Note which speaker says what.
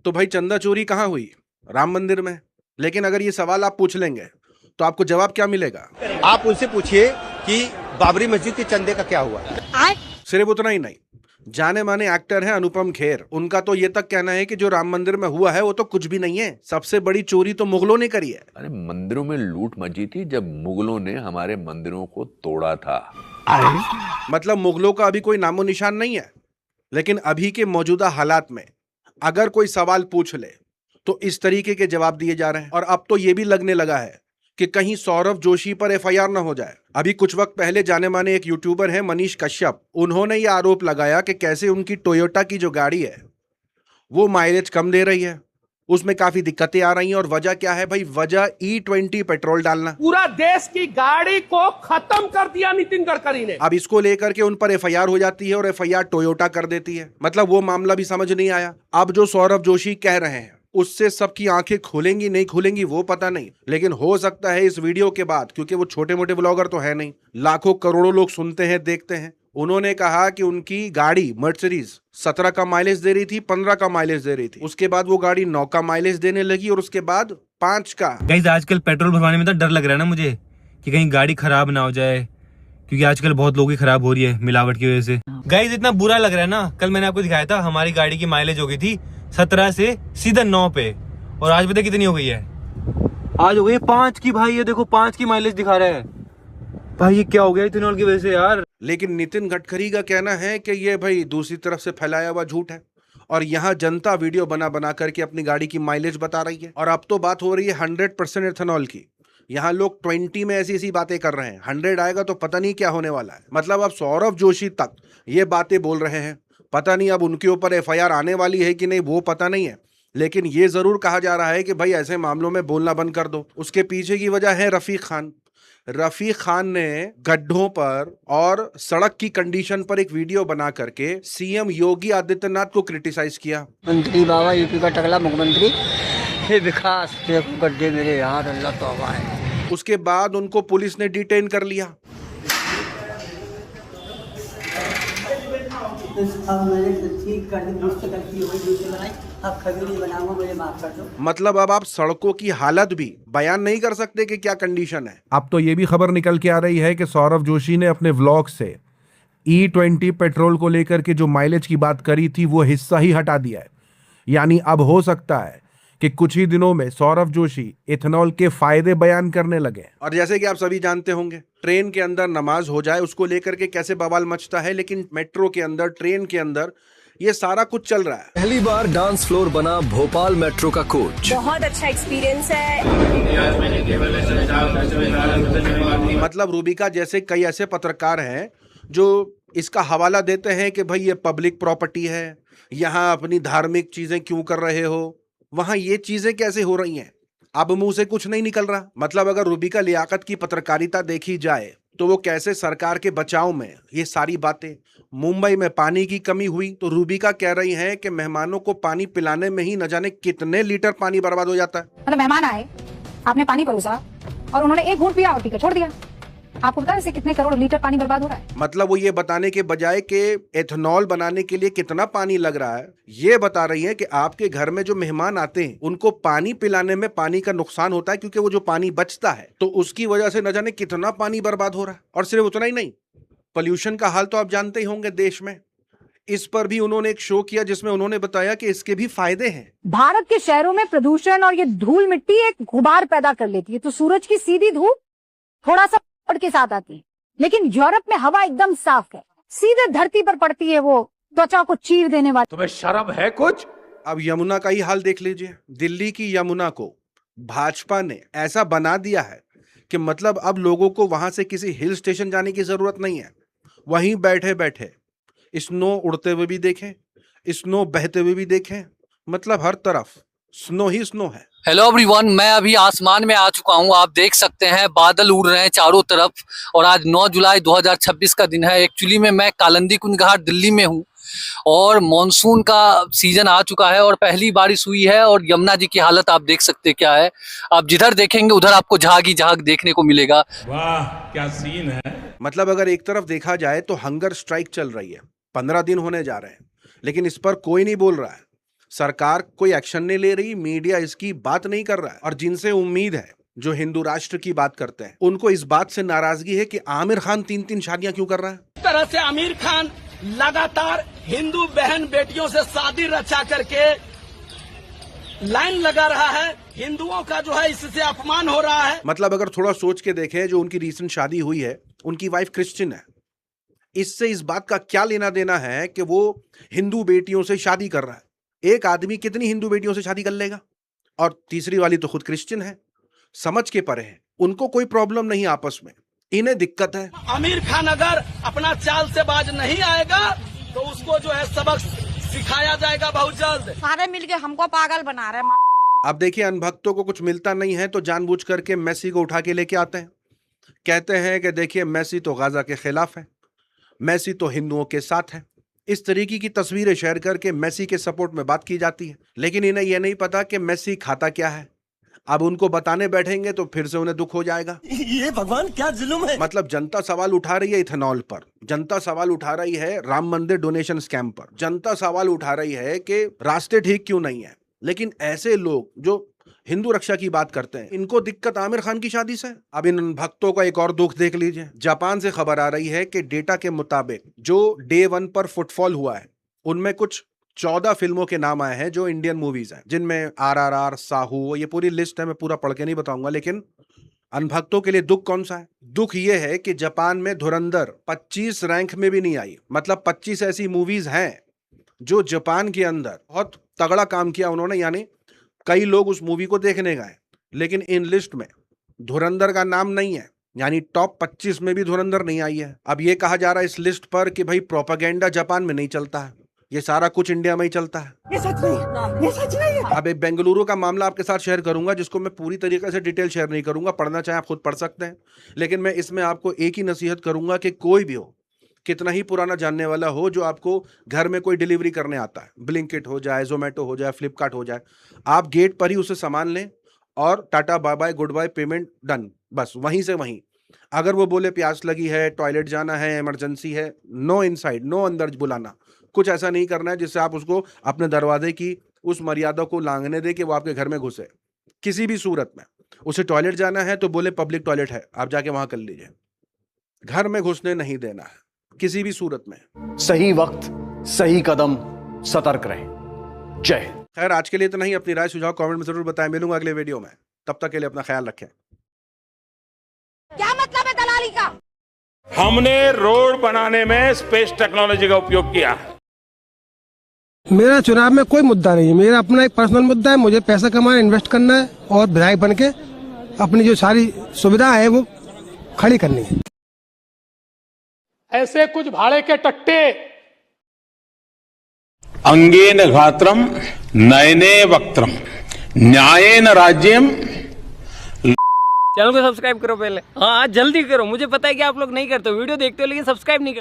Speaker 1: तो भाई चंदा चोरी कहाँ हुई? राम मंदिर में। लेकिन अगर ये सवाल आप पूछ लेंगे तो आपको जवाब क्या मिलेगा?
Speaker 2: आप उनसे पूछिए कि बाबरी मस्जिद के चंदे का क्या हुआ।
Speaker 1: सिर्फ उतना ही नहीं, जाने माने एक्टर हैं अनुपम खेर, उनका तो ये तक कहना है कि जो राम मंदिर में हुआ है वो तो कुछ भी नहीं है, सबसे बड़ी चोरी तो मुगलों ने करी है।
Speaker 3: अरे मंदिरों में लूट मची थी जब मुगलों ने हमारे मंदिरों को तोड़ा था।
Speaker 1: मतलब मुगलों का अभी कोई नामो निशान नहीं है। लेकिन अभी के मौजूदा हालात में अगर कोई सवाल पूछ ले तो इस तरीके के जवाब दिए जा रहे हैं। और अब तो ये भी लगने लगा है कि कहीं सौरभ जोशी पर एफआईआर ना हो जाए। अभी कुछ वक्त पहले जाने माने एक यूट्यूबर है मनीष कश्यप, उन्होंने ये आरोप लगाया कि कैसे उनकी टोयोटा की जो गाड़ी है वो माइलेज कम दे रही है, उसमें काफी दिक्कतें आ रही हैं। और वजह क्या है भाई? वजह E20 पेट्रोल डालना।
Speaker 4: पूरा देश की गाड़ी को खत्म कर दिया नितिन गडकरी ने।
Speaker 1: अब इसको लेकर के उन पर एफआईआर हो जाती है और एफआईआर टोयोटा कर देती है। मतलब वो मामला भी समझ नहीं आया। अब जो सौरभ जोशी कह रहे हैं उससे सबकी आंखें खुलेंगी नहीं खुलेंगी वो पता नहीं, लेकिन हो सकता है इस वीडियो के बाद, क्योंकि वो छोटे मोटे ब्लॉगर तो है नहीं, लाखों करोड़ों लोग सुनते हैं देखते हैं। उन्होंने कहा कि उनकी गाड़ी मर्सिडीज 17 का माइलेज दे रही थी, 15 का माइलेज दे रही थी, उसके बाद वो गाड़ी 9 का माइलेज देने लगी और उसके बाद 5 का।
Speaker 5: गाइस आजकल पेट्रोल भरवाने में तो डर लग रहा है ना मुझे कि कहीं गाड़ी खराब ना हो जाए, क्योंकि आजकल बहुत लोगों की खराब हो रही है मिलावट की वजह से। गाइस इतना बुरा लग रहा है ना, कल मैंने आपको दिखाया था हमारी गाड़ी की माइलेज हो गई थी 17 से सीधा 9 पे, और आज पता कितनी हो गई है? आज हो गई 5 की। भाई ये देखो 5 की माइलेज दिखा रहा है। भाई ये क्या हो गया इथेनॉल की वजह से यार।
Speaker 1: लेकिन नितिन गडकरी का कहना है कि ये भाई दूसरी तरफ से फैलाया हुआ झूठ है और यहाँ जनता वीडियो बना बना करके अपनी गाड़ी की माइलेज बता रही है। और अब तो बात हो रही है 100% एथेनॉल की। यहाँ लोग 20 में ऐसी ऐसी बातें कर रहे हैं, 100 आएगा तो पता नहीं क्या होने वाला है। मतलब अब सौरभ जोशी तक ये बातें बोल रहे हैं। पता नहीं अब उनके ऊपर एफआईआर आने वाली है कि नहीं वो पता नहीं है, लेकिन ये जरूर कहा जा रहा है कि भाई ऐसे मामलों में बोलना बंद कर दो। उसके पीछे की वजह है रफीक खान। रफीक खान ने गड्ढों पर और सड़क की कंडीशन पर एक वीडियो बना करके सीएम योगी आदित्यनाथ को क्रिटिसाइज किया।
Speaker 6: मंत्री बाबा यूपी का टकला मुख्यमंत्री, हे विकास देखो गड्ढे मेरे यार, अल्लाह तौबा है।
Speaker 1: उसके बाद उनको पुलिस ने डिटेन कर लिया। मतलब अब आप सड़कों की हालत भी बयान नहीं कर सकते कि क्या कंडीशन है। अब तो ये भी खबर निकल के आ रही है कि सौरभ जोशी ने अपने व्लॉग से E20 पेट्रोल को लेकर के जो माइलेज की बात करी थी वो हिस्सा ही हटा दिया है। यानी अब हो सकता है कि कुछ ही दिनों में सौरभ जोशी इथेनॉल के फायदे बयान करने लगे। और जैसे कि आप सभी जानते होंगे, ट्रेन के अंदर नमाज हो जाए उसको लेकर के कैसे बवाल मचता है, लेकिन मेट्रो के अंदर, ट्रेन के अंदर ये सारा कुछ चल रहा है।
Speaker 7: पहली बार डांस फ्लोर बना भोपाल मेट्रो का कोच।
Speaker 8: बहुत अच्छा एक्सपीरियंस है।
Speaker 1: मतलब रूबिका जैसे कई ऐसे पत्रकार हैं जो इसका हवाला देते हैं कि भाई ये पब्लिक प्रॉपर्टी है, यहाँ अपनी धार्मिक चीजें क्यों कर रहे हो, वहां ये चीजें कैसे हो रही हैं। अब मुंह से कुछ नहीं निकल रहा। मतलब अगर रूबिका लियाकत की पत्रकारिता देखी जाए तो वो कैसे सरकार के बचाव में ये सारी बातें। मुंबई में पानी की कमी हुई तो रूबिका कह रही हैं कि मेहमानों को पानी पिलाने में ही न जाने कितने लीटर पानी बर्बाद हो जाता है।
Speaker 8: मतलब मेहमान आए, आपने पानी परोसा और उन्होंने एक घूंट पिया और पीकर छोड़ दिया। आपको पता है इससे कितने करोड़ लीटर पानी बर्बाद हो रहा है।
Speaker 1: मतलब वो ये बताने के बजाय कि एथेनॉल बनाने के लिए कितना पानी लग रहा है, ये बता रही है कि आपके घर में जो मेहमान आते हैं उनको पानी पिलाने में पानी का नुकसान होता है, क्योंकि वो जो पानी बचता है तो उसकी वजह से न जाने कितना पानी बर्बाद हो रहा है। और सिर्फ उतना ही नहीं, पोल्यूशन का हाल तो आप जानते ही होंगे देश में। इस पर भी उन्होंने एक शो किया जिसमें उन्होंने बताया कि इसके भी फायदे हैं।
Speaker 8: भारत के शहरों में प्रदूषण और ये धूल मिट्टी एक गुबार पैदा कर लेती है, तो सूरज की सीधी धूप थोड़ा सा के साथ आती है, लेकिन यूरोप में हवा एकदम साफ है, सीधे धरती पर पड़ती है, वो त्वचा को चीर देने वाली।
Speaker 4: तुम्हें शर्म है कुछ?
Speaker 1: अब यमुना का ही हाल देख लीजिए। दिल्ली की यमुना को भाजपा ने ऐसा बना दिया है कि मतलब अब लोगों को वहां से किसी हिल स्टेशन जाने की जरूरत नहीं है, वहीं बैठे बैठे स्नो उड़ते हुए भी देखें, स्नो बहते हुए भी देखें। मतलब हर तरफ स्नो ही स्नो है।
Speaker 9: हेलो एवरीवन, मैं अभी आसमान में आ चुका हूं। आप देख सकते हैं बादल उड़ रहे हैं चारों तरफ, और आज 9 जुलाई 2026 का दिन है। एक्चुअली में मैं कालिंदी कुंज घाट दिल्ली में हूं और मॉनसून का सीजन आ चुका है और पहली बारिश हुई है, और यमुना जी की हालत आप देख सकते क्या है। आप जिधर देखेंगे उधर आपको झाग ही झाग देखने को मिलेगा।
Speaker 4: वाह क्या सीन है।
Speaker 1: मतलब अगर एक तरफ देखा जाए तो हंगर स्ट्राइक चल रही है, 15 दिन होने जा रहे हैं, लेकिन इस पर कोई नहीं बोल रहा है। सरकार कोई एक्शन नहीं ले रही, मीडिया इसकी बात नहीं कर रहा है। और जिनसे उम्मीद है, जो हिंदू राष्ट्र की बात करते हैं, उनको इस बात से नाराजगी है कि आमिर खान 3-3 शादियां क्यों कर रहा है।
Speaker 4: इस तरह से आमिर खान लगातार हिंदू बहन बेटियों से शादी रचा करके लाइन लगा रहा है, हिंदुओं का जो है इससे अपमान हो रहा है।
Speaker 1: मतलब अगर थोड़ा सोच के देखें, जो उनकी रीसेंट शादी हुई है, उनकी वाइफ क्रिश्चियन है, इससे इस बात का क्या लेना देना है कि वो हिंदू बेटियों से शादी कर रहा है। एक आदमी कितनी हिंदू बेटियों से शादी कर लेगा, और तीसरी वाली तो खुद क्रिश्चियन है, समझ के परे है, उनको कोई प्रॉब्लम नहीं आपस में, इन्हें दिक्कत है।
Speaker 4: आमिर खान अगर अपना चाल से बाज नहीं आएगा तो उसको जो है सबक सिखाया जाएगा बहुत जल्द।
Speaker 8: सारे मिलके हमको पागल बना रहे हैं।
Speaker 1: अब देखिए, अनभक्तों को कुछ मिलता नहीं है तो जानबूझ करके मेसी को उठा के लेके आते हैं, कहते हैं कि देखिए मेसी तो गाजा के खिलाफ है, मेसी तो हिंदुओं के साथ है। इस तरीके की तस्वीरें शेयर करके मेसी के सपोर्ट में बात की जाती है, लेकिन इन्हें यह नहीं पता कि मेसी खाता क्या है। अब उनको बताने बैठेंगे तो फिर से उन्हें दुख हो जाएगा।
Speaker 2: ये भगवान क्या जुल्म है।
Speaker 1: मतलब जनता सवाल उठा रही है इथेनॉल पर, जनता सवाल उठा रही है राम मंदिर डोनेशन स्कैम पर, जनता सवाल उठा रही है कि रास्ते ठीक क्यों नहीं है। लेकिन ऐसे लोग जो हिंदू रक्षा की बात करते हैं, इनको दिक्कत आमिर खान की शादी से। अब इन भक्तों का एक और दुख देख लीजिए। जापान से खबर आ रही है कि डेटा के मुताबिक जो डे 1 पर फुटफॉल हुआ है, उनमें कुछ 14 फिल्मों के नाम आए हैं जो इंडियन मूवीज हैं, जिनमें RRR, साहू, ये पूरी लिस्ट है, मैं पूरा पढ़ के नहीं बताऊंगा। लेकिन अनभक्तों के लिए दुख कौन सा है? दुख ये है कि जापान में धुरंधर 25 रैंक में भी नहीं आई। मतलब 25 ऐसी मूवीज हैं जो जापान के अंदर बहुत तगड़ा काम किया उन्होंने, यानी कई लोग उस मूवी को देखने गए, लेकिन इन लिस्ट में धुरंधर का नाम नहीं है, यानी टॉप 25 में भी धुरंधर नहीं आई है। अब ये कहा जा रहा है इस लिस्ट पर कि भाई प्रोपेगेंडा जापान में नहीं चलता है, ये सारा कुछ इंडिया में ही चलता है।
Speaker 4: ये सच नहीं, ये सच नहीं है।
Speaker 1: अब एक बेंगलुरु का मामला आपके साथ शेयर करूंगा, जिसको मैं पूरी तरीके से डिटेल शेयर नहीं करूंगा, पढ़ना चाहे आप खुद पढ़ सकते हैं। लेकिन मैं इसमें आपको एक ही नसीहत करूंगा कि कोई भी हो, कितना ही पुराना जानने वाला हो, जो आपको घर में कोई डिलीवरी करने आता है, ब्लिंकिट हो जाए, जोमेटो हो जाए, फ्लिपकार्ट हो जाए, आप गेट पर ही उसे सामान लें और tata bye bye good bye, payment done, बस वहीं से वहीं। अगर वो बोले प्यास लगी है, टॉयलेट जाना है, इमरजेंसी है, नो इनसाइड, नो अंदर बुलाना, कुछ ऐसा नहीं करना है जिससे आप उसको अपने दरवाजे की उस मर्यादा को लांघने दे कि वो आपके घर में घुसे। किसी भी सूरत में उसे टॉयलेट जाना है तो बोले पब्लिक टॉयलेट है, आप जाके वहां कर लीजिए, घर में घुसने नहीं देना है किसी भी सूरत में।
Speaker 7: सही वक्त सही कदम, सतर्क रहें। जय हिंद।
Speaker 1: खैर, आज के लिए इतना ही। अपनी राय सुझाव कमेंट में जरूर बताएं। मिलूंगा अगले वीडियो में, तब तक के लिए अपना ख्याल रखें।
Speaker 8: क्या मतलब है दलाली का?
Speaker 4: हमने रोड बनाने में स्पेस टेक्नोलॉजी का उपयोग किया है।
Speaker 10: मेरा चुनाव में कोई मुद्दा नहीं है, मेरा अपना एक पर्सनल मुद्दा है। मुझे पैसा कमाना, इन्वेस्ट करना है और विधायक बन के अपनी जो सारी सुविधा है वो खड़ी करनी है।
Speaker 4: ऐसे कुछ भाड़े के टट्टे
Speaker 11: अंगेन घात्रम नयने वक्त्रम न्यायेन राज्यम।
Speaker 6: चैनल को सब्सक्राइब करो पहले। हाँ जल्दी करो, मुझे पता है कि आप लोग नहीं करते, वीडियो देखते हो लेकिन सब्सक्राइब नहीं करते।